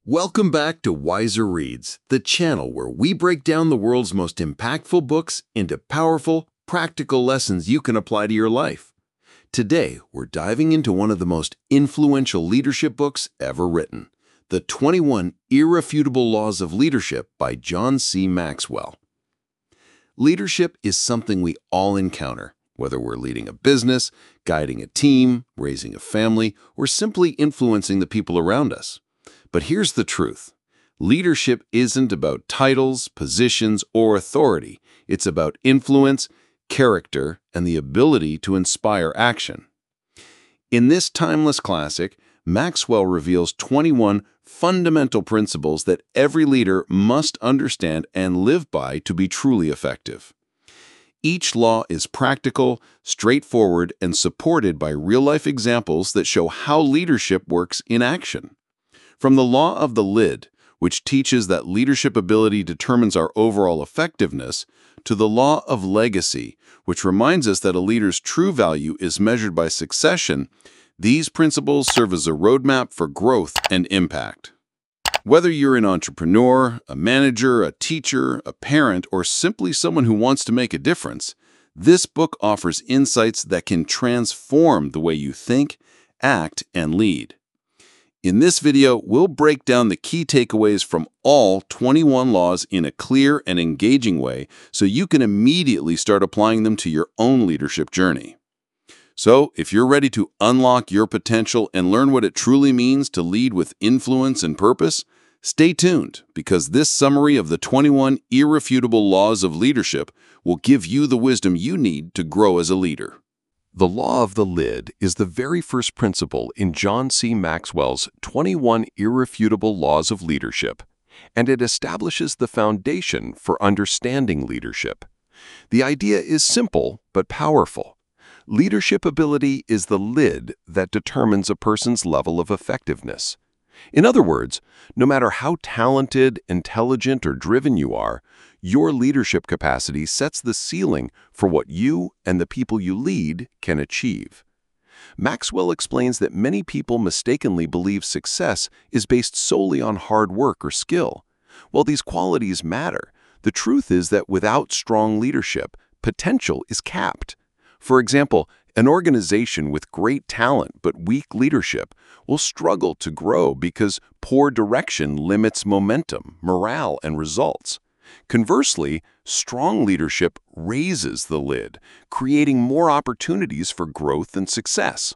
Welcome back to Wiser Reads, the channel where we break down the world's most impactful books into powerful, practical lessons you can apply to your life. Today, we're diving into one of the most influential leadership books ever written, The 21 Irrefutable Laws of Leadership by John Maxwell. Leadership is something we all encounter, whether we're leading a business, guiding a team, raising a family, or simply influencing the people around us. But here's the truth. Leadership isn't about titles, positions, or authority. It's about influence, character, and the ability to inspire action. In this timeless classic, Maxwell reveals 21 fundamental principles that every leader must understand and live by to be truly effective. Each law is practical, straightforward, and supported by real-life examples that show how leadership works in action. From the law of the lid, which teaches that leadership ability determines our overall effectiveness, to the law of legacy, which reminds us that a leader's true value is measured by succession, these principles serve as a roadmap for growth and impact. Whether you're an entrepreneur, a manager, a teacher, a parent, or simply someone who wants to make a difference, this book offers insights that can transform the way you think, act, and lead. In this video, we'll break down the key takeaways from all 21 laws in a clear and engaging way so you can immediately start applying them to your own leadership journey. So, if you're ready to unlock your potential and learn what it truly means to lead with influence and purpose, stay tuned, because this summary of the 21 irrefutable laws of leadership will give you the wisdom you need to grow as a leader. The law of the lid is the very first principle in John Maxwell's 21 Irrefutable Laws of Leadership, and it establishes the foundation for understanding leadership. The idea is simple but powerful. Leadership ability is the lid that determines a person's level of effectiveness. In other words, no matter how talented, intelligent, or driven you are, your leadership capacity sets the ceiling for what you and the people you lead can achieve. Maxwell explains that many people mistakenly believe success is based solely on hard work or skill. While these qualities matter, the truth is that without strong leadership, potential is capped. For example, an organization with great talent but weak leadership will struggle to grow because poor direction limits momentum, morale, and results. Conversely, strong leadership raises the lid, creating more opportunities for growth and success.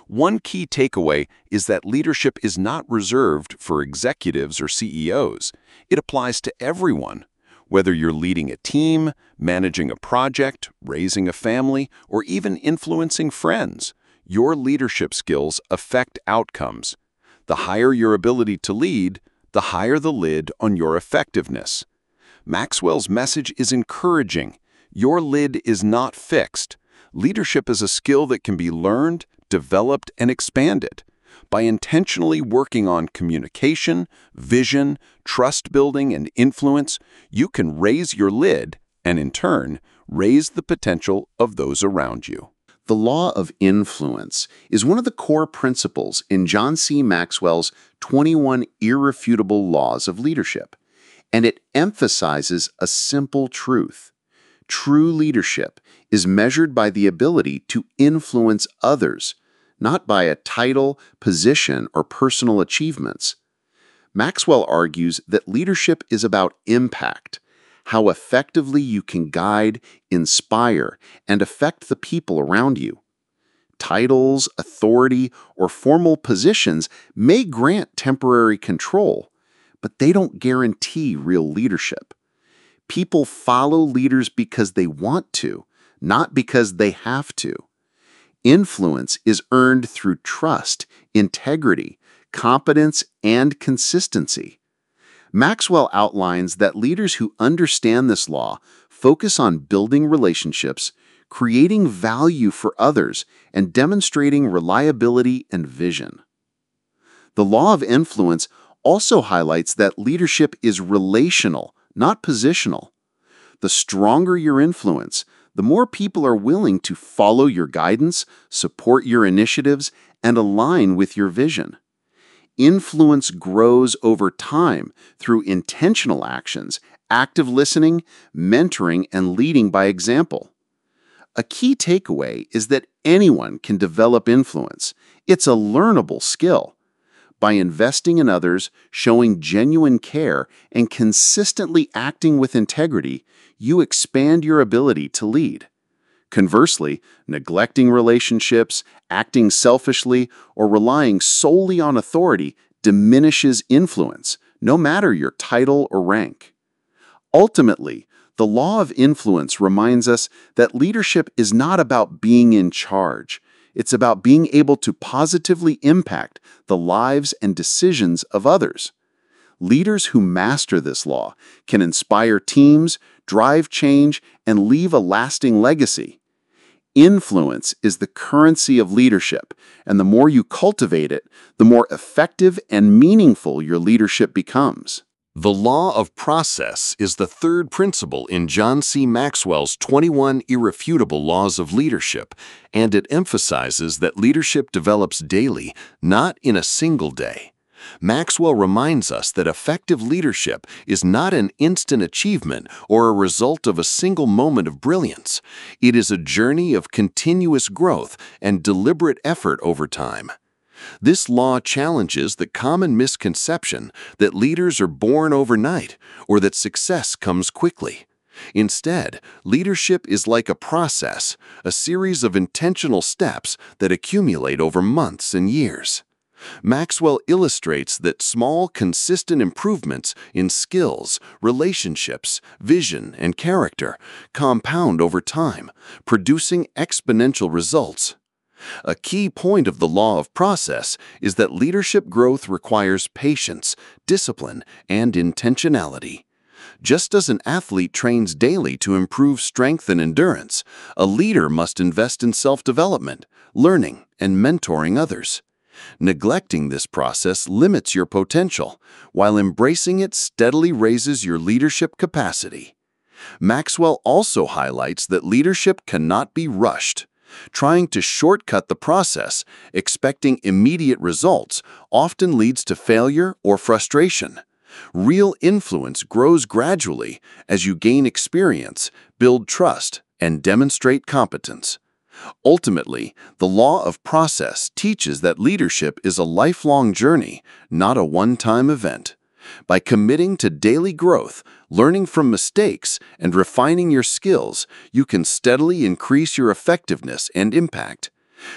One key takeaway is that leadership is not reserved for executives or CEOs. It applies to everyone. Whether you're leading a team, managing a project, raising a family, or even influencing friends, your leadership skills affect outcomes. The higher your ability to lead, the higher the lid on your effectiveness. Maxwell's message is encouraging. Your lid is not fixed. Leadership is a skill that can be learned, developed, and expanded. By intentionally working on communication, vision, trust building, and influence, you can raise your lid and, in turn, raise the potential of those around you. The law of influence is one of the core principles in John Maxwell's 21 Irrefutable Laws of Leadership, and it emphasizes a simple truth. True leadership is measured by the ability to influence others, not by a title, position, or personal achievements. Maxwell argues that leadership is about impact, how effectively you can guide, inspire, and affect the people around you. Titles, authority, or formal positions may grant temporary control, but they don't guarantee real leadership. People follow leaders because they want to, not because they have to. Influence is earned through trust, integrity, competence, and consistency. Maxwell outlines that leaders who understand this law focus on building relationships, creating value for others, and demonstrating reliability and vision. The law of influence also highlights that leadership is relational, not positional. The stronger your influence, the more people are willing to follow your guidance, support your initiatives, and align with your vision. influence grows over time through intentional actions, active listening, mentoring, and leading by example. A key takeaway is that anyone can develop influence. It's a learnable skill. By investing in others, showing genuine care, and consistently acting with integrity, you expand your ability to lead. Conversely, neglecting relationships, acting selfishly, or relying solely on authority diminishes influence, no matter your title or rank. Ultimately, the law of influence reminds us that leadership is not about being in charge. It's about being able to positively impact the lives and decisions of others. Leaders who master this law can inspire teams, drive change, and leave a lasting legacy. Influence is the currency of leadership, and the more you cultivate it, the more effective and meaningful your leadership becomes. The law of process is the third principle in John C. Maxwell's 21 Irrefutable Laws of Leadership, and it emphasizes that leadership develops daily, not in a single day. Maxwell reminds us that effective leadership is not an instant achievement or a result of a single moment of brilliance. It is a journey of continuous growth and deliberate effort over time. This law challenges the common misconception that leaders are born overnight or that success comes quickly. Instead, leadership is like a process, a series of intentional steps that accumulate over months and years. Maxwell illustrates that small, consistent improvements in skills, relationships, vision, and character compound over time, producing exponential results. A key point of the law of process is that leadership growth requires patience, discipline, and intentionality. Just as an athlete trains daily to improve strength and endurance, a leader must invest in self-development, learning, and mentoring others. Neglecting this process limits your potential, while embracing it steadily raises your leadership capacity. Maxwell also highlights that leadership cannot be rushed. Trying to shortcut the process, expecting immediate results, often leads to failure or frustration. Real influence grows gradually as you gain experience, build trust, and demonstrate competence. Ultimately, the law of process teaches that leadership is a lifelong journey, not a one-time event. By committing to daily growth, learning from mistakes, and refining your skills, you can steadily increase your effectiveness and impact.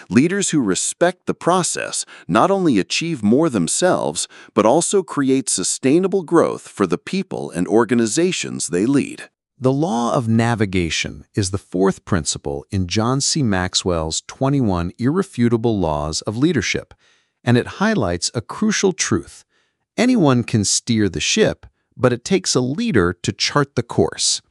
Leaders who respect the process not only achieve more themselves, but also create sustainable growth for the people and organizations they lead. The law of navigation is the fourth principle in John C. Maxwell's 21 Irrefutable Laws of Leadership, and it highlights a crucial truth. Anyone can steer the ship, but it takes a leader to chart the course.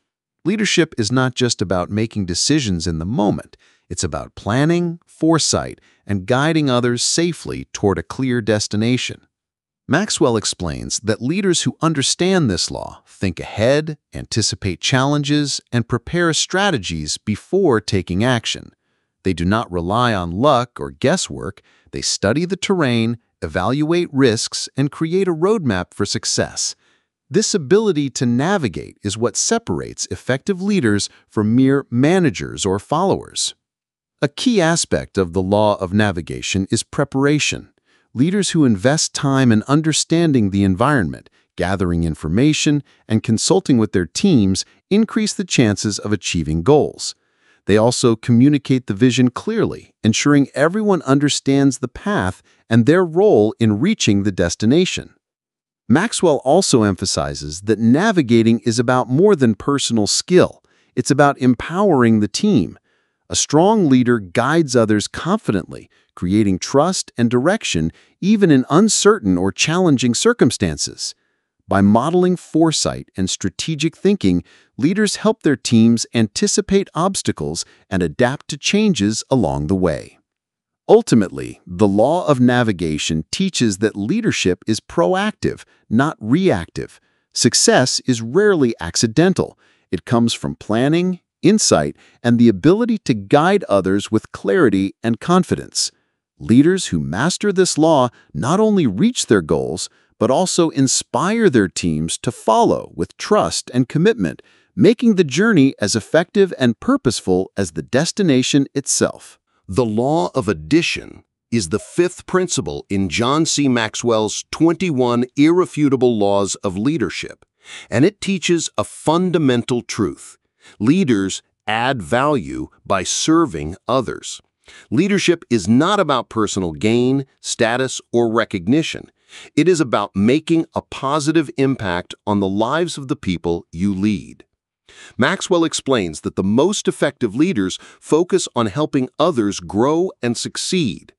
Leadership is not just about making decisions in the moment. It's about planning, foresight, and guiding others safely toward a clear destination. Maxwell explains that leaders who understand this law think ahead, anticipate challenges, and prepare strategies before taking action. They do not rely on luck or guesswork. They study the terrain, evaluate risks, and create a roadmap for success. This ability to navigate is what separates effective leaders from mere managers or followers. A key aspect of the law of navigation is preparation. Leaders who invest time in understanding the environment, gathering information, and consulting with their teams increase the chances of achieving goals. They also communicate the vision clearly, ensuring everyone understands the path and their role in reaching the destination. Maxwell also emphasizes that navigating is about more than personal skill. It's about empowering the team. A strong leader guides others confidently, creating trust and direction even in uncertain or challenging circumstances. By modeling foresight and strategic thinking, leaders help their teams anticipate obstacles and adapt to changes along the way. Ultimately, the law of navigation teaches that leadership is proactive, not reactive. Success is rarely accidental. It comes from planning, insight, and the ability to guide others with clarity and confidence. Leaders who master this law not only reach their goals, but also inspire their teams to follow with trust and commitment, making the journey as effective and purposeful as the destination itself. The law of addition is the fifth principle in John C. Maxwell's 21 Irrefutable Laws of Leadership, and it teaches a fundamental truth. Leaders add value by serving others. Leadership is not about personal gain, status, or recognition. It is about making a positive impact on the lives of the people you lead. Maxwell explains that the most effective leaders focus on helping others grow and succeed.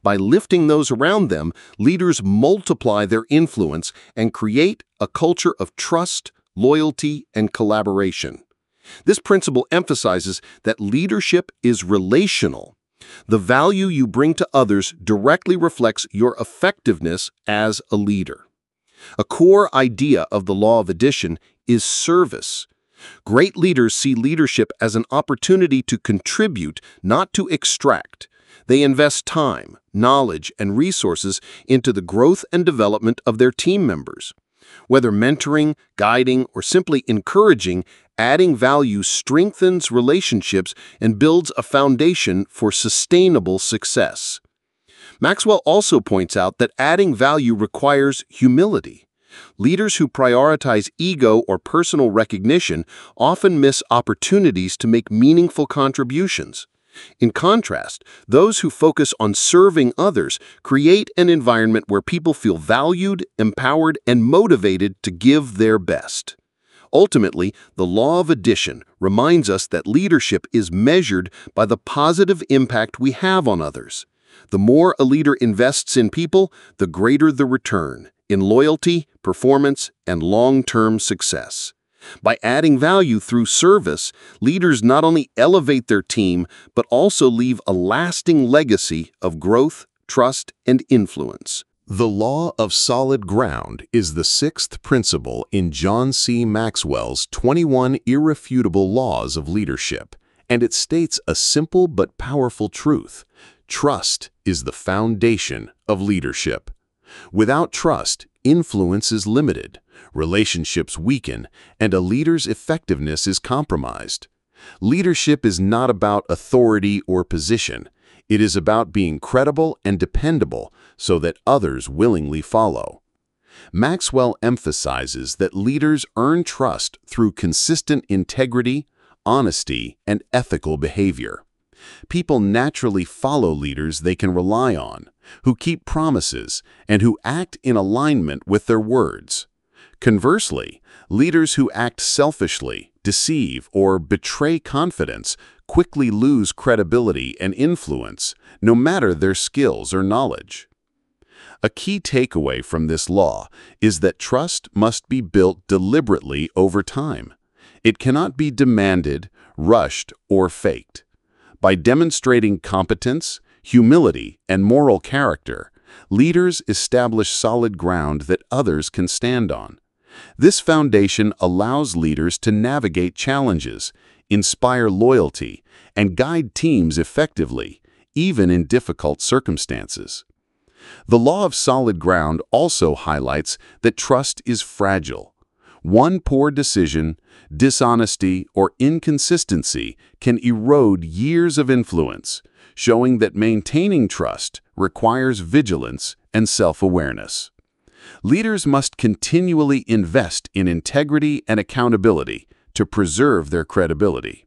By lifting those around them, leaders multiply their influence and create a culture of trust, loyalty, and collaboration. This principle emphasizes that leadership is relational. The value you bring to others directly reflects your effectiveness as a leader. A core idea of the law of addition is service. Great leaders see leadership as an opportunity to contribute, not to extract. They invest time, knowledge, and resources into the growth and development of their team members. Whether mentoring, guiding, or simply encouraging, adding value strengthens relationships and builds a foundation for sustainable success. Maxwell also points out that adding value requires humility. Leaders who prioritize ego or personal recognition often miss opportunities to make meaningful contributions. In contrast, those who focus on serving others create an environment where people feel valued, empowered, and motivated to give their best. Ultimately, the law of addition reminds us that leadership is measured by the positive impact we have on others. The more a leader invests in people, the greater the return in loyalty, performance, and long-term success. By adding value through service, leaders not only elevate their team, but also leave a lasting legacy of growth, trust, and influence. The law of solid ground is the sixth principle in John C. Maxwell's 21 Irrefutable Laws of Leadership, and it states a simple but powerful truth. Trust is the foundation of leadership. Without trust, influence is limited, relationships weaken, and a leader's effectiveness is compromised. Leadership is not about authority or position. It is about being credible and dependable so that others willingly follow. Maxwell emphasizes that leaders earn trust through consistent integrity, honesty, and ethical behavior. People naturally follow leaders they can rely on, who keep promises, and who act in alignment with their words. Conversely, leaders who act selfishly, deceive, or betray confidence quickly lose credibility and influence, no matter their skills or knowledge. A key takeaway from this law is that trust must be built deliberately over time. It cannot be demanded, rushed, or faked. By demonstrating competence, humility, and moral character, leaders establish solid ground that others can stand on. This foundation allows leaders to navigate challenges, inspire loyalty, and guide teams effectively, even in difficult circumstances. The law of solid ground also highlights that trust is fragile. One poor decision, dishonesty, or inconsistency can erode years of influence, showing that maintaining trust requires vigilance and self-awareness. Leaders must continually invest in integrity and accountability to preserve their credibility.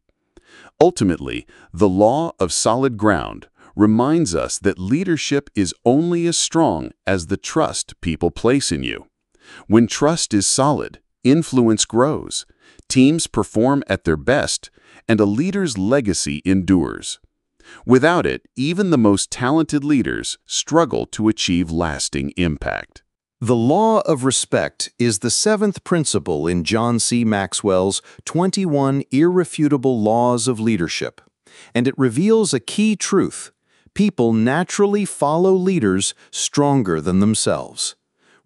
Ultimately, the law of solid ground reminds us that leadership is only as strong as the trust people place in you. When trust is solid, influence grows, teams perform at their best, and a leader's legacy endures. Without it, even the most talented leaders struggle to achieve lasting impact. The law of respect is the seventh principle in John C. Maxwell's 21 Irrefutable Laws of Leadership, and it reveals a key truth. People naturally follow leaders stronger than themselves.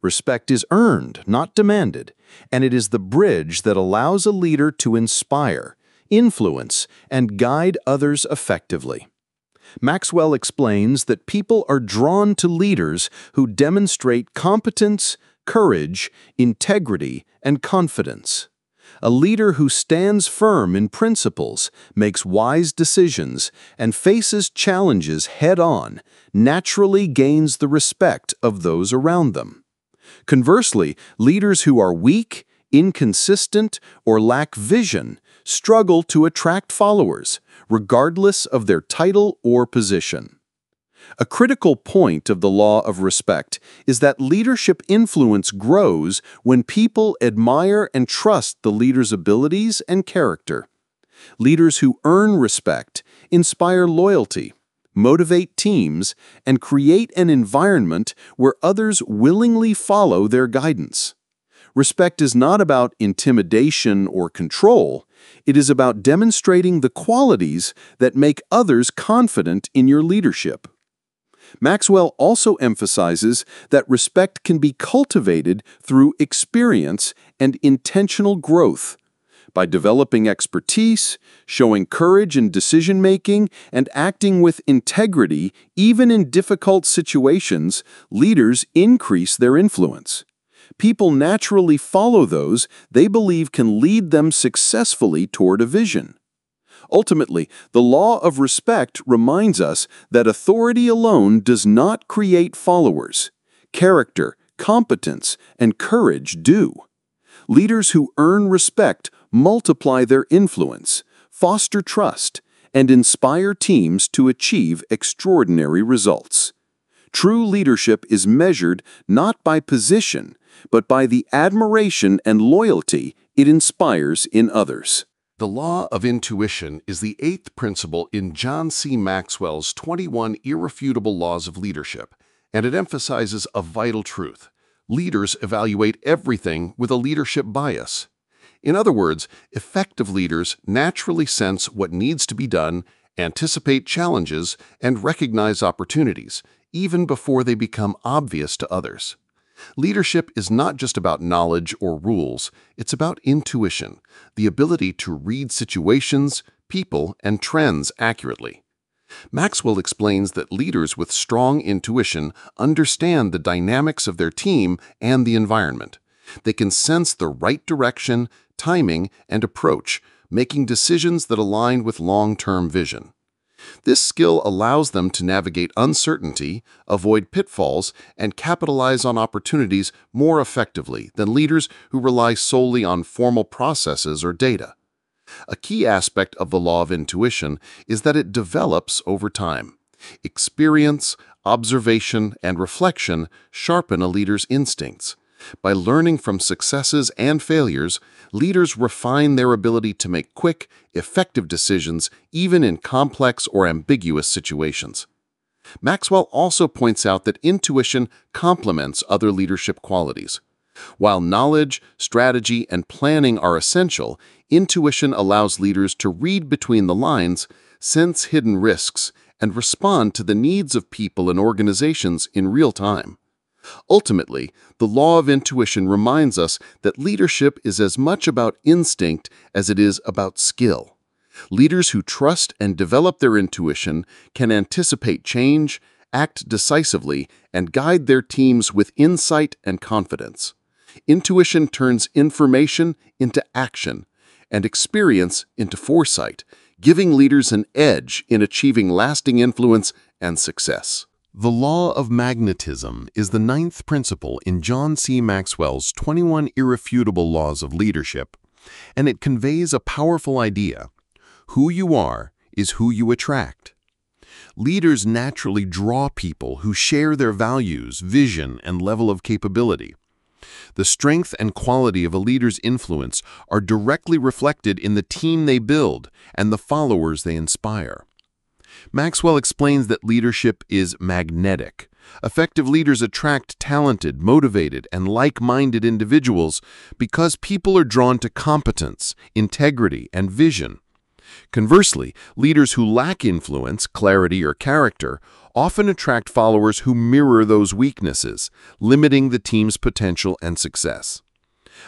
Respect is earned, not demanded, and it is the bridge that allows a leader to inspire, influence, and guide others effectively. Maxwell explains that people are drawn to leaders who demonstrate competence, courage, integrity, and confidence. A leader who stands firm in principles, makes wise decisions, and faces challenges head-on naturally gains the respect of those around them. Conversely, leaders who are weak, inconsistent, or lack vision struggle to attract followers, regardless of their title or position. A critical point of the law of respect is that leadership influence grows when people admire and trust the leader's abilities and character. Leaders who earn respect inspire loyalty, motivate teams, and create an environment where others willingly follow their guidance. Respect is not about intimidation or control. It is about demonstrating the qualities that make others confident in your leadership. Maxwell also emphasizes that respect can be cultivated through experience and intentional growth. By developing expertise, showing courage in decision-making, and acting with integrity, even in difficult situations, leaders increase their influence. People naturally follow those they believe can lead them successfully toward a vision. Ultimately, the law of respect reminds us that authority alone does not create followers. Character, competence, and courage do. Leaders who earn respect multiply their influence, foster trust, and inspire teams to achieve extraordinary results. True leadership is measured not by position, but by the admiration and loyalty it inspires in others. The law of intuition is the 8th principle in John C. Maxwell's 21 Irrefutable Laws of Leadership, and it emphasizes a vital truth. Leaders evaluate everything with a leadership bias. In other words, effective leaders naturally sense what needs to be done, anticipate challenges, and recognize opportunities, even before they become obvious to others. Leadership is not just about knowledge or rules, it's about intuition, the ability to read situations, people, and trends accurately. Maxwell explains that leaders with strong intuition understand the dynamics of their team and the environment. They can sense the right direction, timing, and approach, making decisions that align with long-term vision. This skill allows them to navigate uncertainty, avoid pitfalls, and capitalize on opportunities more effectively than leaders who rely solely on formal processes or data. A key aspect of the law of intuition is that it develops over time. Experience, observation, and reflection sharpen a leader's instincts. By learning from successes and failures, leaders refine their ability to make quick, effective decisions even in complex or ambiguous situations. Maxwell also points out that intuition complements other leadership qualities. While knowledge, strategy, and planning are essential, intuition allows leaders to read between the lines, sense hidden risks, and respond to the needs of people and organizations in real time. Ultimately, the law of intuition reminds us that leadership is as much about instinct as it is about skill. Leaders who trust and develop their intuition can anticipate change, act decisively, and guide their teams with insight and confidence. Intuition turns information into action and experience into foresight, giving leaders an edge in achieving lasting influence and success. The law of magnetism is the 9th principle in John C. Maxwell's 21 Irrefutable Laws of Leadership, and it conveys a powerful idea. Who you are is who you attract. Leaders naturally draw people who share their values, vision, and level of capability. The strength and quality of a leader's influence are directly reflected in the team they build and the followers they inspire. Maxwell explains that leadership is magnetic. Effective leaders attract talented, motivated, and like-minded individuals because people are drawn to competence, integrity, and vision. Conversely, leaders who lack influence, clarity, or character often attract followers who mirror those weaknesses, limiting the team's potential and success.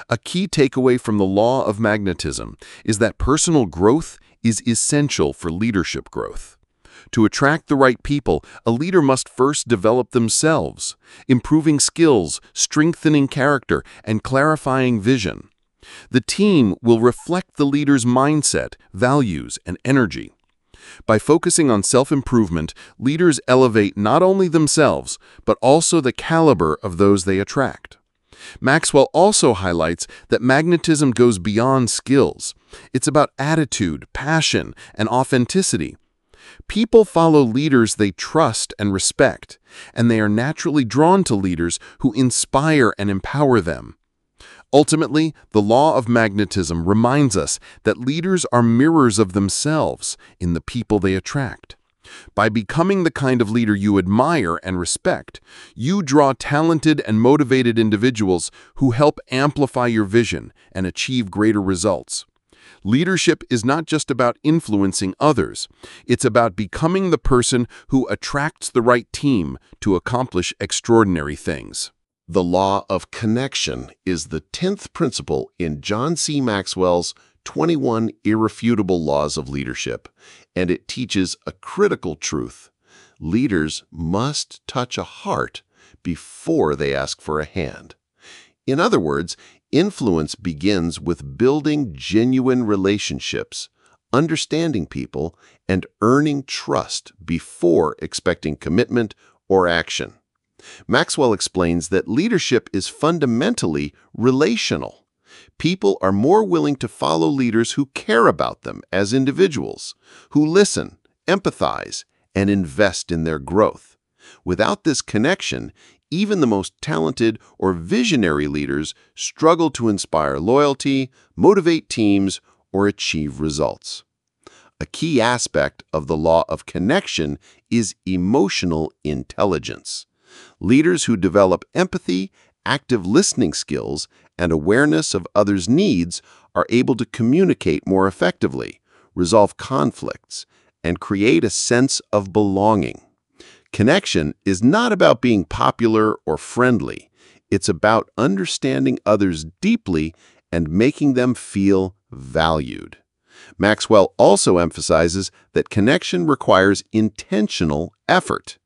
A key takeaway from the law of magnetism is that personal growth is essential for leadership growth. To attract the right people, a leader must first develop themselves, improving skills, strengthening character, and clarifying vision. The team will reflect the leader's mindset, values, and energy. By focusing on self-improvement, leaders elevate not only themselves, but also the caliber of those they attract. Maxwell also highlights that magnetism goes beyond skills. It's about attitude, passion, and authenticity. People follow leaders they trust and respect, and they are naturally drawn to leaders who inspire and empower them. Ultimately, the law of magnetism reminds us that leaders are mirrors of themselves in the people they attract. By becoming the kind of leader you admire and respect, you draw talented and motivated individuals who help amplify your vision and achieve greater results. Leadership is not just about influencing others. It's about becoming the person who attracts the right team to accomplish extraordinary things. The law of connection is the 10th principle in John C. Maxwell's 21 Irrefutable Laws of Leadership, and it teaches a critical truth. Leaders must touch a heart before they ask for a hand. In other words, influence begins with building genuine relationships, understanding people, and earning trust before expecting commitment or action. Maxwell explains that leadership is fundamentally relational. People are more willing to follow leaders who care about them as individuals, who listen, empathize, and invest in their growth. Without this connection, even the most talented or visionary leaders struggle to inspire loyalty, motivate teams, or achieve results. A key aspect of the law of connection is emotional intelligence. Leaders who develop empathy, active listening skills, and awareness of others' needs are able to communicate more effectively, resolve conflicts, and create a sense of belonging. Connection is not about being popular or friendly. It's about understanding others deeply and making them feel valued. Maxwell also emphasizes that connection requires intentional effort.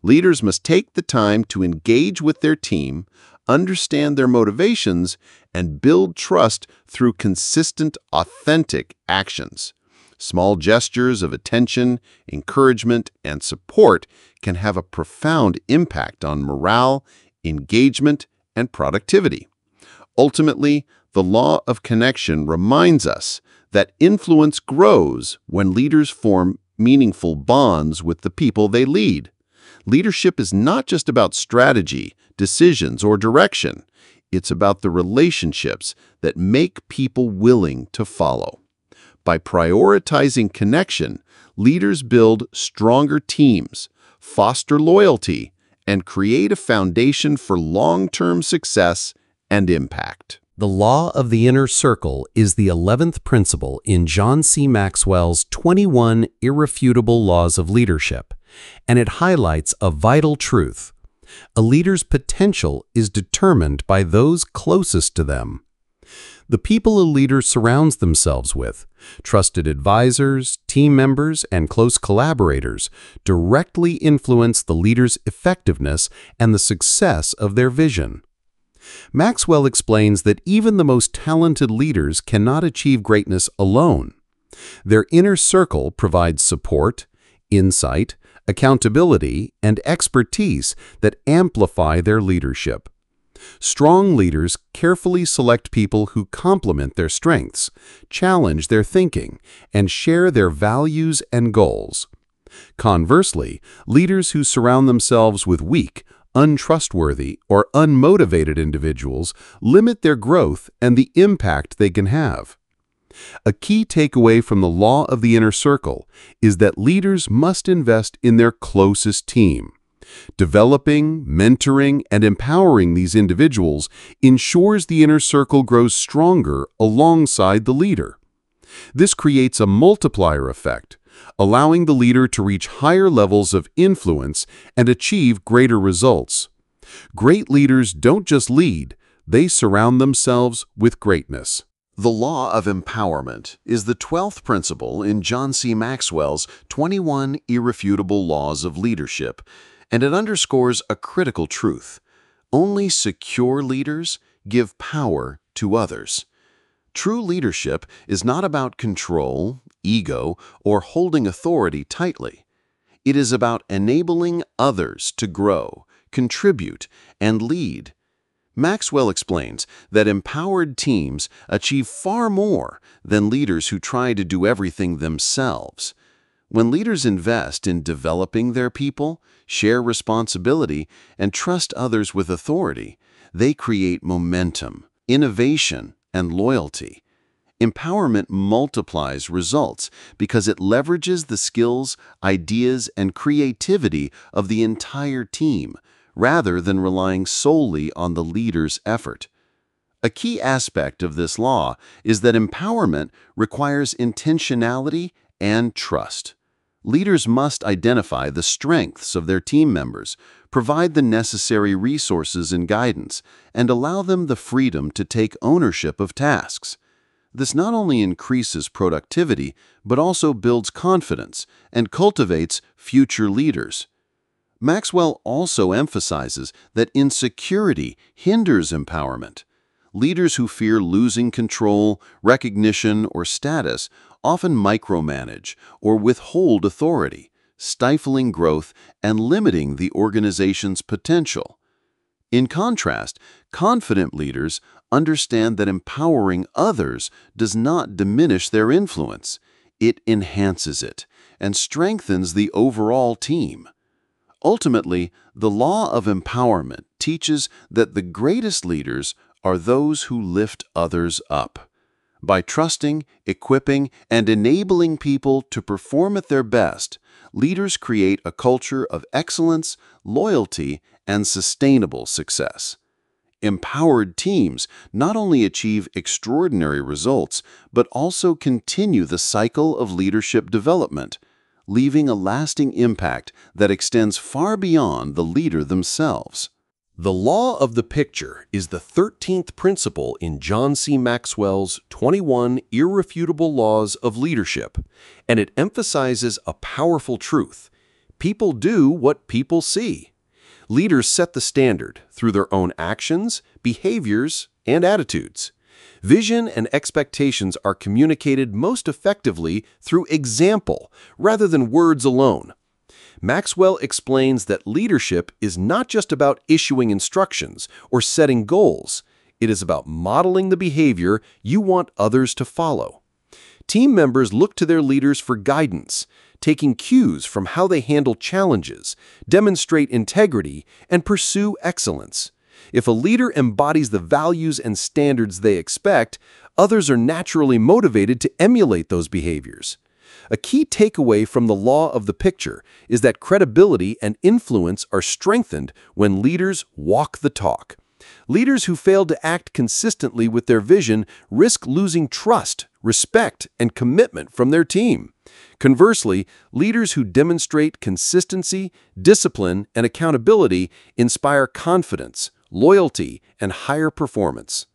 Leaders must take the time to engage with their team, understand their motivations, and build trust through consistent, authentic actions. Small gestures of attention, encouragement, and support can have a profound impact on morale, engagement, and productivity. Ultimately, the law of connection reminds us that influence grows when leaders form meaningful bonds with the people they lead. Leadership is not just about strategy, decisions, or direction. It's about the relationships that make people willing to follow. By prioritizing connection, leaders build stronger teams, foster loyalty, and create a foundation for long-term success and impact. The law of the inner circle is the 11th principle in John C. Maxwell's 21 Irrefutable Laws of Leadership, and it highlights a vital truth. A leader's potential is determined by those closest to them. The people a leader surrounds themselves with, trusted advisors, team members, and close collaborators, directly influence the leader's effectiveness and the success of their vision. Maxwell explains that even the most talented leaders cannot achieve greatness alone. Their inner circle provides support, insight, accountability, and expertise that amplify their leadership. Strong leaders carefully select people who complement their strengths, challenge their thinking, and share their values and goals. Conversely, leaders who surround themselves with weak, untrustworthy, or unmotivated individuals limit their growth and the impact they can have. A key takeaway from the law of the inner circle is that leaders must invest in their closest team. Developing, mentoring, and empowering these individuals ensures the inner circle grows stronger alongside the leader. This creates a multiplier effect, allowing the leader to reach higher levels of influence and achieve greater results. Great leaders don't just lead, they surround themselves with greatness. The law of empowerment is the 12th principle in John C. Maxwell's 21 Irrefutable Laws of Leadership, and it underscores a critical truth. Only secure leaders give power to others. True leadership is not about control, ego, or holding authority tightly. It is about enabling others to grow, contribute, and lead. Maxwell explains that empowered teams achieve far more than leaders who try to do everything themselves. When leaders invest in developing their people, share responsibility, and trust others with authority, they create momentum, innovation, and loyalty. Empowerment multiplies results because it leverages the skills, ideas, and creativity of the entire team, rather than relying solely on the leader's effort. A key aspect of this law is that empowerment requires intentionality and trust. Leaders must identify the strengths of their team members, provide the necessary resources and guidance, and allow them the freedom to take ownership of tasks. This not only increases productivity, but also builds confidence and cultivates future leaders. Maxwell also emphasizes that insecurity hinders empowerment. Leaders who fear losing control, recognition, or status often micromanage or withhold authority, stifling growth and limiting the organization's potential. In contrast, confident leaders understand that empowering others does not diminish their influence. It enhances it and strengthens the overall team. Ultimately, the law of empowerment teaches that the greatest leaders are those who lift others up. By trusting, equipping, and enabling people to perform at their best, leaders create a culture of excellence, loyalty, and sustainable success. Empowered teams not only achieve extraordinary results, but also continue the cycle of leadership development, leaving a lasting impact that extends far beyond the leader themselves. The law of the picture is the 13th principle in John C. Maxwell's 21 Irrefutable Laws of Leadership, and it emphasizes a powerful truth. People do what people see. Leaders set the standard through their own actions, behaviors, and attitudes. Vision and expectations are communicated most effectively through example rather than words alone. Maxwell explains that leadership is not just about issuing instructions or setting goals. It is about modeling the behavior you want others to follow. Team members look to their leaders for guidance, taking cues from how they handle challenges, demonstrate integrity, and pursue excellence. If a leader embodies the values and standards they expect, others are naturally motivated to emulate those behaviors. A key takeaway from the law of the picture is that credibility and influence are strengthened when leaders walk the talk. Leaders who fail to act consistently with their vision risk losing trust, respect, and commitment from their team. Conversely, leaders who demonstrate consistency, discipline, and accountability inspire confidence, loyalty, and higher performance.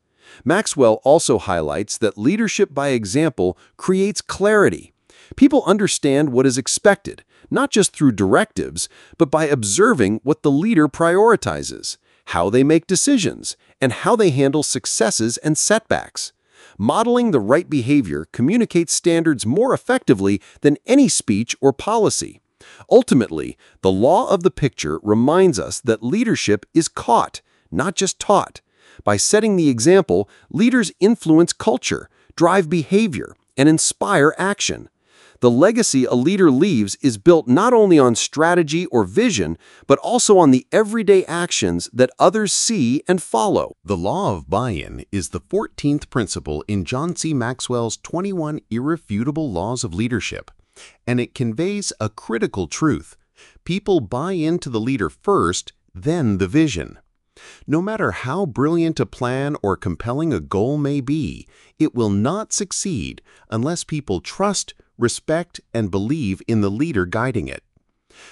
Maxwell also highlights that leadership by example creates clarity. People understand what is expected, not just through directives, but by observing what the leader prioritizes, how they make decisions, and how they handle successes and setbacks. Modeling the right behavior communicates standards more effectively than any speech or policy. Ultimately, the law of the picture reminds us that leadership is caught, not just taught. By setting the example, leaders influence culture, drive behavior, and inspire action. The legacy a leader leaves is built not only on strategy or vision, but also on the everyday actions that others see and follow. The law of buy-in is the 14th principle in John C. Maxwell's 21 Irrefutable Laws of Leadership, and it conveys a critical truth. People buy into the leader first, then the vision. No matter how brilliant a plan or compelling a goal may be, it will not succeed unless people trust, respect, and believe in the leader guiding it.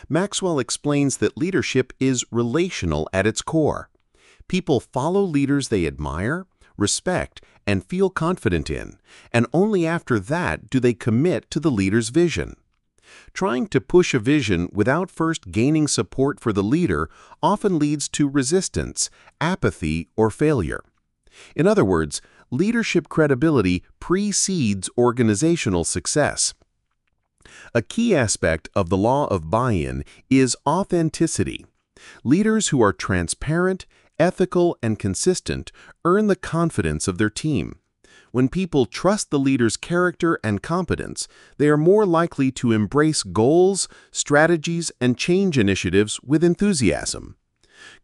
Maxwell explains that leadership is relational at its core. People follow leaders they admire, respect, and feel confident in, and only after that do they commit to the leader's vision. Trying to push a vision without first gaining support for the leader often leads to resistance, apathy, or failure. In other words, leadership credibility precedes organizational success. A key aspect of the law of buy-in is authenticity. Leaders who are transparent, ethical, and consistent earn the confidence of their team. When people trust the leader's character and competence, they are more likely to embrace goals, strategies, and change initiatives with enthusiasm.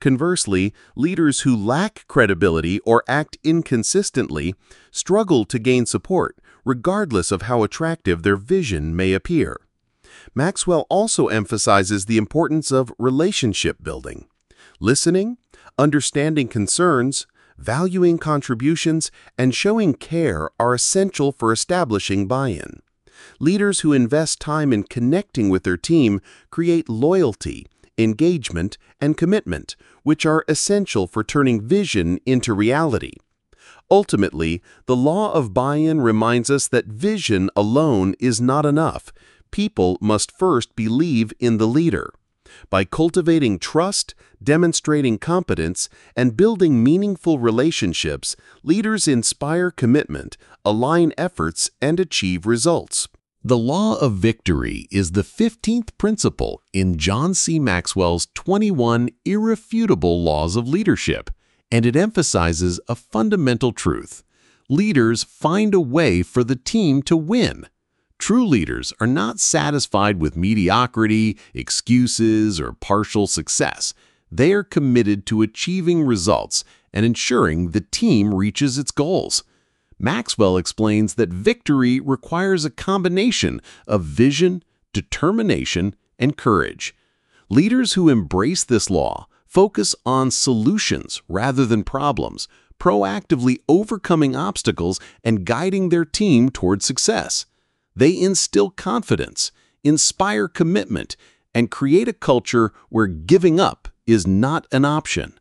Conversely, leaders who lack credibility or act inconsistently struggle to gain support, regardless of how attractive their vision may appear. Maxwell also emphasizes the importance of relationship building. Listening, understanding concerns, valuing contributions, and showing care are essential for establishing buy-in. Leaders who invest time in connecting with their team create loyalty, engagement, and commitment, which are essential for turning vision into reality. Ultimately, the law of buy-in reminds us that vision alone is not enough. People must first believe in the leader. By cultivating trust, demonstrating competence, and building meaningful relationships, leaders inspire commitment, align efforts, and achieve results. The law of victory is the 15th principle in John C. Maxwell's 21 Irrefutable Laws of Leadership, and it emphasizes a fundamental truth. Leaders find a way for the team to win. True leaders are not satisfied with mediocrity, excuses, or partial success. They are committed to achieving results and ensuring the team reaches its goals. Maxwell explains that victory requires a combination of vision, determination, and courage. Leaders who embrace this law focus on solutions rather than problems, proactively overcoming obstacles and guiding their team toward success. They instill confidence, inspire commitment, and create a culture where giving up is not an option.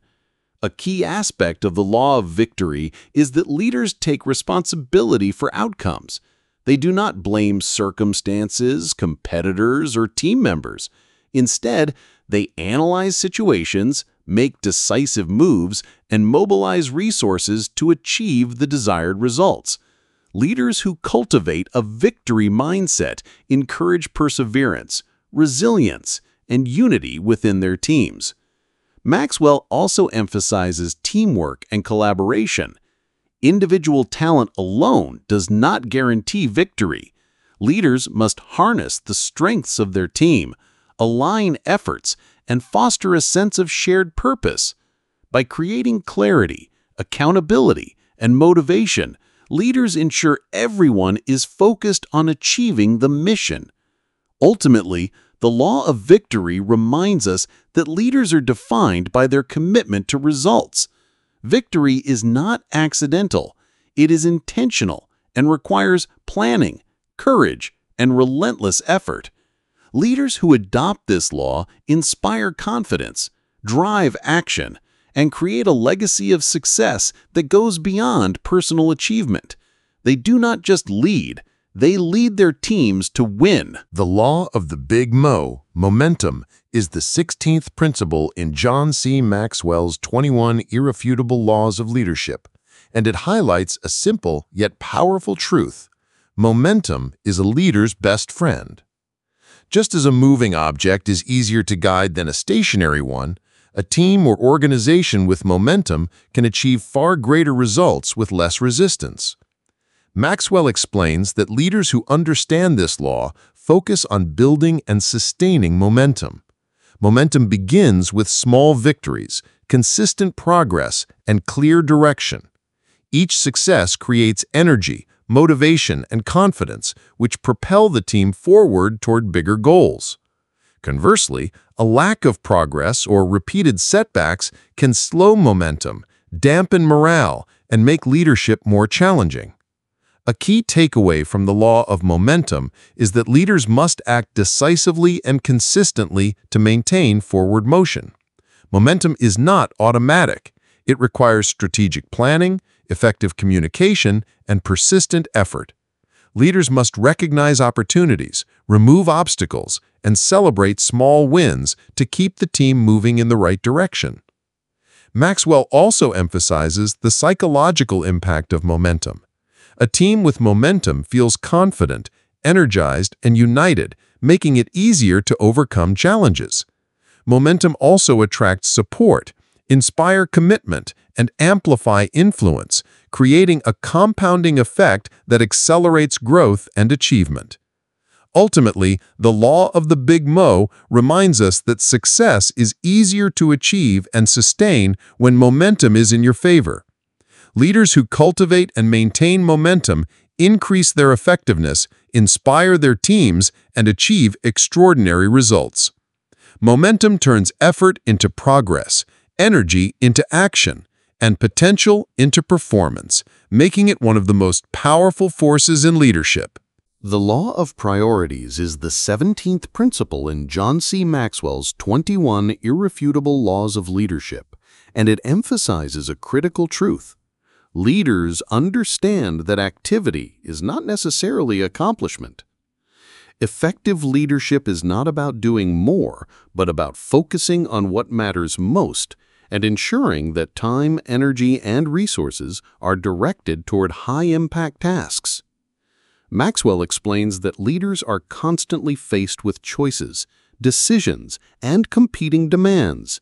A key aspect of the law of victory is that leaders take responsibility for outcomes. They do not blame circumstances, competitors, or team members. Instead, they analyze situations, make decisive moves, and mobilize resources to achieve the desired results. Leaders who cultivate a victory mindset encourage perseverance, resilience, and unity within their teams. Maxwell also emphasizes teamwork and collaboration. Individual talent alone does not guarantee victory. Leaders must harness the strengths of their team, align efforts, and foster a sense of shared purpose. By creating clarity, accountability, and motivation, leaders ensure everyone is focused on achieving the mission. Ultimately, the law of victory reminds us that leaders are defined by their commitment to results. Victory is not accidental. It is intentional and requires planning, courage, and relentless effort. Leaders who adopt this law inspire confidence, drive action, and create a legacy of success that goes beyond personal achievement. They do not just lead, they lead their teams to win. The law of the Big Mo, momentum, is the 16th principle in John C. Maxwell's 21 Irrefutable Laws of Leadership, and it highlights a simple yet powerful truth. Momentum is a leader's best friend. Just as a moving object is easier to guide than a stationary one, a team or organization with momentum can achieve far greater results with less resistance. Maxwell explains that leaders who understand this law focus on building and sustaining momentum. Momentum begins with small victories, consistent progress, and clear direction. Each success creates energy, motivation, and confidence, which propel the team forward toward bigger goals. Conversely, a lack of progress or repeated setbacks can slow momentum, dampen morale, and make leadership more challenging. A key takeaway from the law of momentum is that leaders must act decisively and consistently to maintain forward motion. Momentum is not automatic. It requires strategic planning, effective communication, and persistent effort. Leaders must recognize opportunities, remove obstacles, and celebrate small wins to keep the team moving in the right direction. Maxwell also emphasizes the psychological impact of momentum. A team with momentum feels confident, energized, and united, making it easier to overcome challenges. Momentum also attracts support, inspire commitment, and amplify influence, creating a compounding effect that accelerates growth and achievement. Ultimately, the law of the Big Mo reminds us that success is easier to achieve and sustain when momentum is in your favor. Leaders who cultivate and maintain momentum increase their effectiveness, inspire their teams, and achieve extraordinary results. Momentum turns effort into progress, energy into action, and potential into performance, making it one of the most powerful forces in leadership. The law of priorities is the 17th principle in John C. Maxwell's 21 Irrefutable Laws of Leadership, and it emphasizes a critical truth. Leaders understand that activity is not necessarily accomplishment. Effective leadership is not about doing more, but about focusing on what matters most and ensuring that time, energy, and resources are directed toward high-impact tasks. Maxwell explains that leaders are constantly faced with choices, decisions, and competing demands.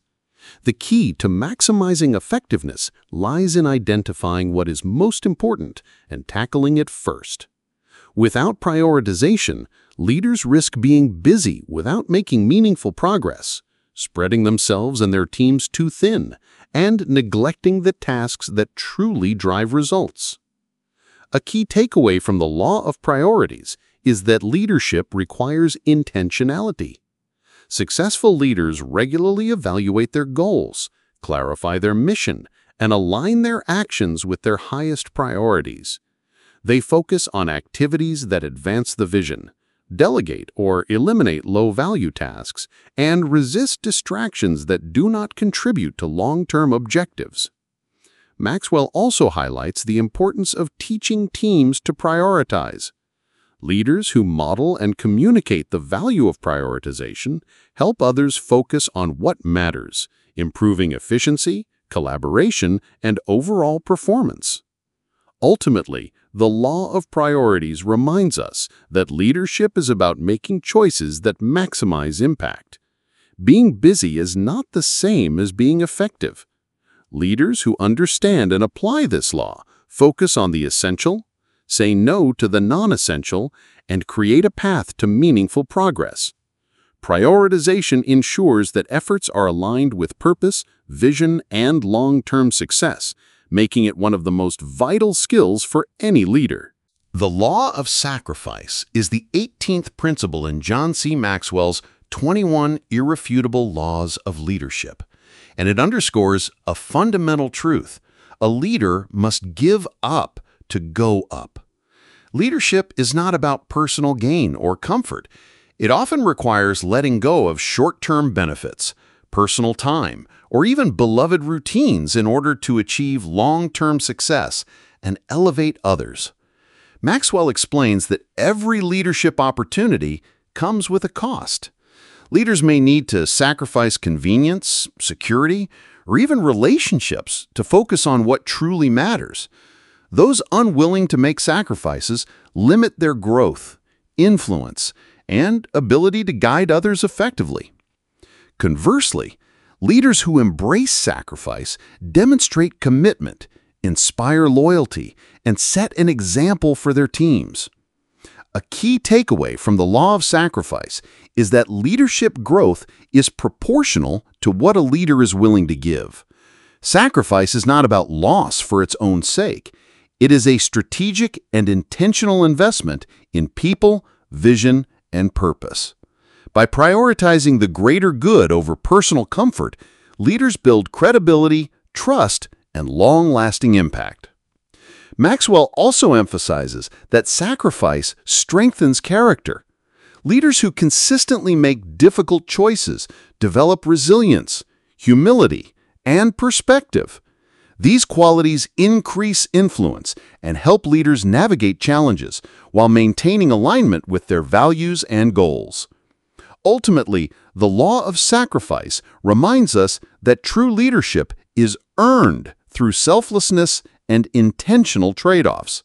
The key to maximizing effectiveness lies in identifying what is most important and tackling it first. Without prioritization, leaders risk being busy without making meaningful progress, spreading themselves and their teams too thin, and neglecting the tasks that truly drive results. A key takeaway from the law of priorities is that leadership requires intentionality. Successful leaders regularly evaluate their goals, clarify their mission, and align their actions with their highest priorities. They focus on activities that advance the vision, delegate or eliminate low-value tasks, and resist distractions that do not contribute to long-term objectives. Maxwell also highlights the importance of teaching teams to prioritize. Leaders who model and communicate the value of prioritization help others focus on what matters, improving efficiency, collaboration, and overall performance. Ultimately, the law of priorities reminds us that leadership is about making choices that maximize impact. Being busy is not the same as being effective. Leaders who understand and apply this law focus on the essential, say no to the non-essential, and create a path to meaningful progress. Prioritization ensures that efforts are aligned with purpose, vision, and long-term success, making it one of the most vital skills for any leader. The law of sacrifice is the 18th principle in John C. Maxwell's 21 Irrefutable Laws of Leadership, and it underscores a fundamental truth. A leader must give up to go up. Leadership is not about personal gain or comfort. It often requires letting go of short-term benefits, personal time, or even beloved routines in order to achieve long-term success and elevate others. Maxwell explains that every leadership opportunity comes with a cost. Leaders may need to sacrifice convenience, security, or even relationships to focus on what truly matters. Those unwilling to make sacrifices limit their growth, influence, and ability to guide others effectively. Conversely, leaders who embrace sacrifice demonstrate commitment, inspire loyalty, and set an example for their teams. A key takeaway from the law of sacrifice is that leadership growth is proportional to what a leader is willing to give. Sacrifice is not about loss for its own sake. It is a strategic and intentional investment in people, vision, and purpose. By prioritizing the greater good over personal comfort, leaders build credibility, trust, and long-lasting impact. Maxwell also emphasizes that sacrifice strengthens character. Leaders who consistently make difficult choices develop resilience, humility, and perspective. These qualities increase influence and help leaders navigate challenges while maintaining alignment with their values and goals. Ultimately, the law of sacrifice reminds us that true leadership is earned through selflessness and intentional trade-offs.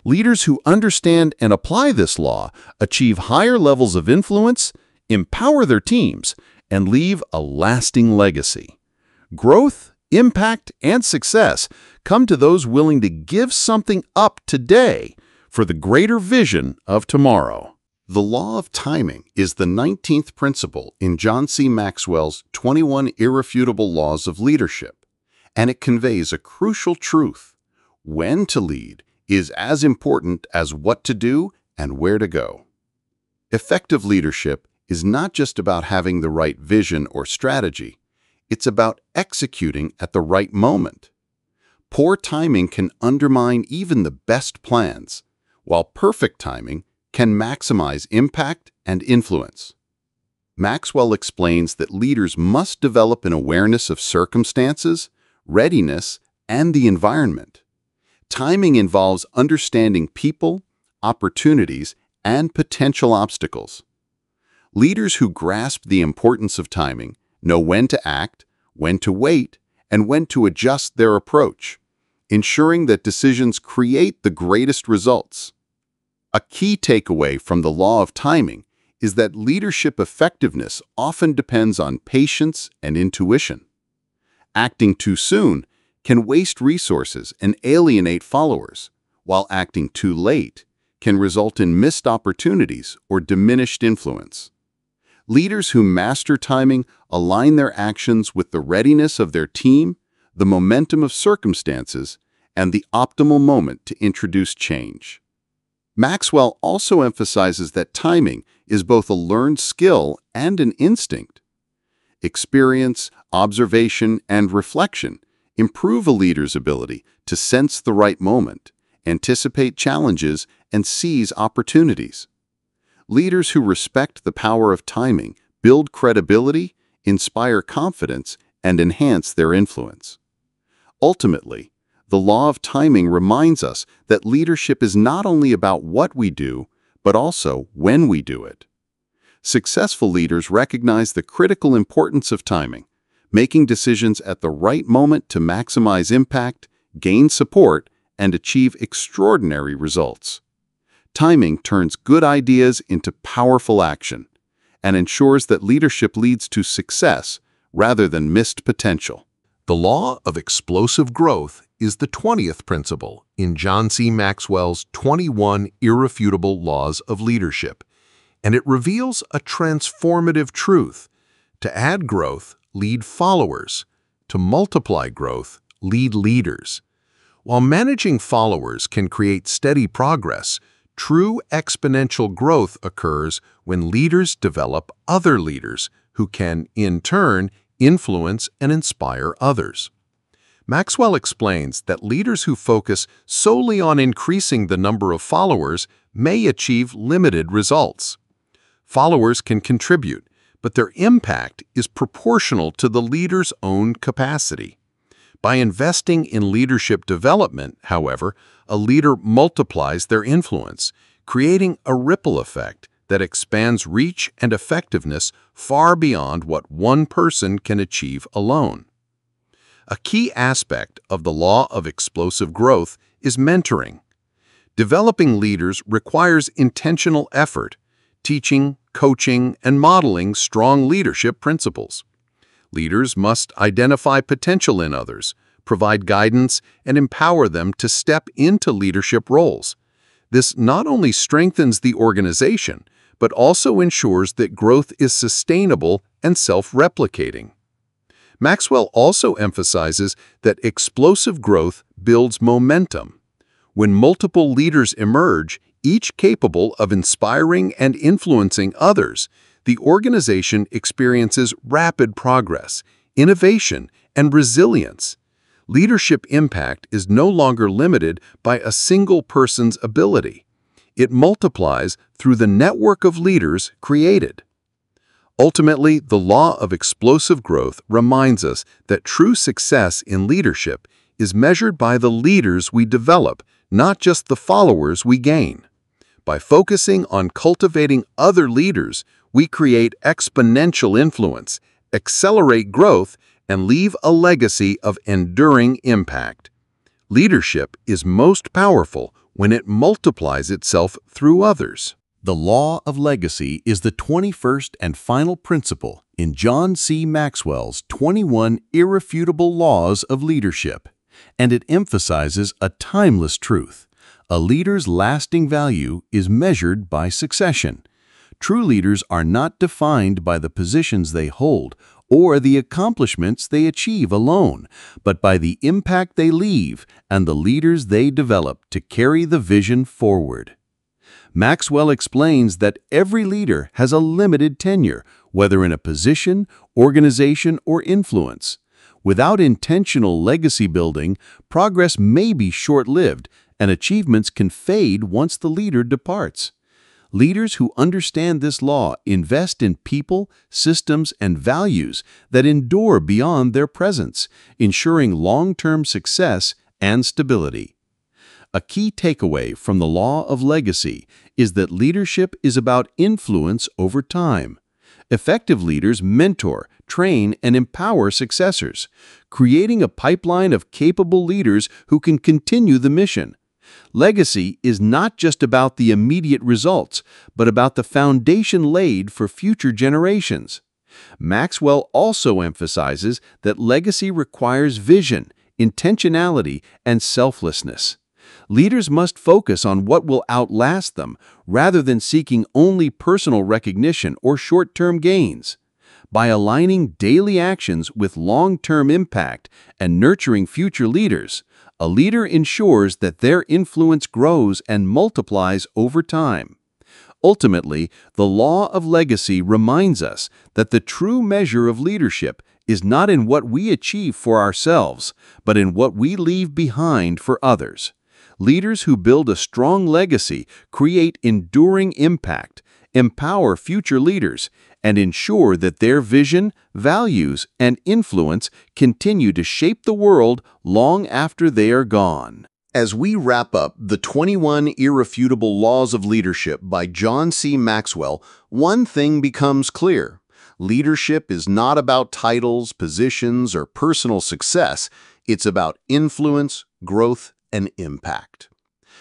Leaders who understand and apply this law achieve higher levels of influence, empower their teams, and leave a lasting legacy. Growth, impact, and success come to those willing to give something up today for the greater vision of tomorrow. The law of timing is the 19th principle in John C. Maxwell's 21 Irrefutable Laws of Leadership, and it conveys a crucial truth. When to lead is as important as what to do and where to go. Effective leadership is not just about having the right vision or strategy, it's about executing at the right moment. Poor timing can undermine even the best plans, while perfect timing can maximize impact and influence. Maxwell explains that leaders must develop an awareness of circumstances, readiness, and the environment. Timing involves understanding people, opportunities, and potential obstacles. Leaders who grasp the importance of timing know when to act, when to wait, and when to adjust their approach, ensuring that decisions create the greatest results. A key takeaway from the law of timing is that leadership effectiveness often depends on patience and intuition. Acting too soon can waste resources and alienate followers, while acting too late can result in missed opportunities or diminished influence. Leaders who master timing align their actions with the readiness of their team, the momentum of circumstances, and the optimal moment to introduce change. Maxwell also emphasizes that timing is both a learned skill and an instinct. Experience, observation, and reflection improve a leader's ability to sense the right moment, anticipate challenges, and seize opportunities. Leaders who respect the power of timing build credibility, inspire confidence, and enhance their influence. Ultimately, the law of timing reminds us that leadership is not only about what we do, but also when we do it. Successful leaders recognize the critical importance of timing, making decisions at the right moment to maximize impact, gain support, and achieve extraordinary results. Timing turns good ideas into powerful action and ensures that leadership leads to success rather than missed potential. The law of explosive growth is the 20th principle in John C. Maxwell's 21 Irrefutable Laws of Leadership, and it reveals a transformative truth. To add growth, lead followers. To multiply growth, lead leaders. While managing followers can create steady progress, true exponential growth occurs when leaders develop other leaders who can, in turn, influence and inspire others. Maxwell explains that leaders who focus solely on increasing the number of followers may achieve limited results. Followers can contribute, but their impact is proportional to the leader's own capacity. By investing in leadership development, however, a leader multiplies their influence, creating a ripple effect that expands reach and effectiveness far beyond what one person can achieve alone. A key aspect of the law of explosive growth is mentoring. Developing leaders requires intentional effort, teaching, coaching, and modeling strong leadership principles. Leaders must identify potential in others, provide guidance, and empower them to step into leadership roles. This not only strengthens the organization, but also ensures that growth is sustainable and self-replicating. Maxwell also emphasizes that explosive growth builds momentum. When multiple leaders emerge, each capable of inspiring and influencing others, the organization experiences rapid progress, innovation, and resilience. Leadership impact is no longer limited by a single person's ability. It multiplies through the network of leaders created. Ultimately, the law of explosive growth reminds us that true success in leadership is measured by the leaders we develop, not just the followers we gain. By focusing on cultivating other leaders, we create exponential influence, accelerate growth, and leave a legacy of enduring impact. Leadership is most powerful when it multiplies itself through others. The law of legacy is the 21st and final principle in John C. Maxwell's 21 Irrefutable Laws of Leadership, and it emphasizes a timeless truth. A leader's lasting value is measured by succession. True leaders are not defined by the positions they hold or the accomplishments they achieve alone, but by the impact they leave and the leaders they develop to carry the vision forward. Maxwell explains that every leader has a limited tenure, whether in a position, organization, or influence. Without intentional legacy building, progress may be short-lived and achievements can fade once the leader departs. Leaders who understand this law invest in people, systems, and values that endure beyond their presence, ensuring long-term success and stability. A key takeaway from the law of legacy is that leadership is about influence over time. Effective leaders mentor, train, and empower successors, creating a pipeline of capable leaders who can continue the mission. Legacy is not just about the immediate results, but about the foundation laid for future generations. Maxwell also emphasizes that legacy requires vision, intentionality, and selflessness. Leaders must focus on what will outlast them, rather than seeking only personal recognition or short-term gains. By aligning daily actions with long-term impact and nurturing future leaders, a leader ensures that their influence grows and multiplies over time. Ultimately, the law of legacy reminds us that the true measure of leadership is not in what we achieve for ourselves, but in what we leave behind for others. Leaders who build a strong legacy create enduring impact, empower future leaders, and ensure that their vision, values, and influence continue to shape the world long after they are gone. As we wrap up the 21 Irrefutable Laws of Leadership by John C. Maxwell, one thing becomes clear. Leadership is not about titles, positions, or personal success. It's about influence, growth, and impact.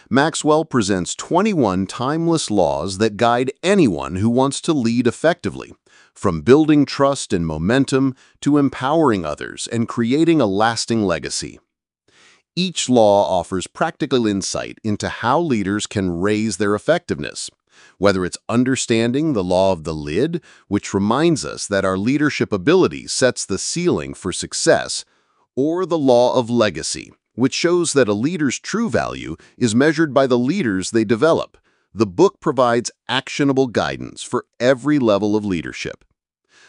Maxwell presents 21 timeless laws that guide anyone who wants to lead effectively, from building trust and momentum to empowering others and creating a lasting legacy. Each law offers practical insight into how leaders can raise their effectiveness, whether it's understanding the law of the lid, which reminds us that our leadership ability sets the ceiling for success, or the law of legacy, which shows that a leader's true value is measured by the leaders they develop. The book provides actionable guidance for every level of leadership.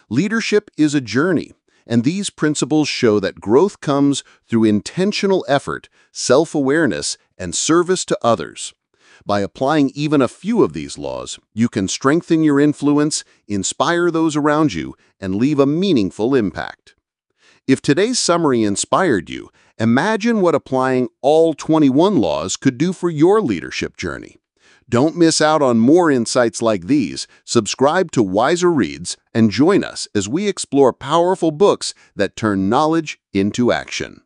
Leadership is a journey, and these principles show that growth comes through intentional effort, self-awareness, and service to others. By applying even a few of these laws, you can strengthen your influence, inspire those around you, and leave a meaningful impact. If today's summary inspired you, imagine what applying all 21 laws could do for your leadership journey. Don't miss out on more insights like these. Subscribe to Wiser Reads and join us as we explore powerful books that turn knowledge into action.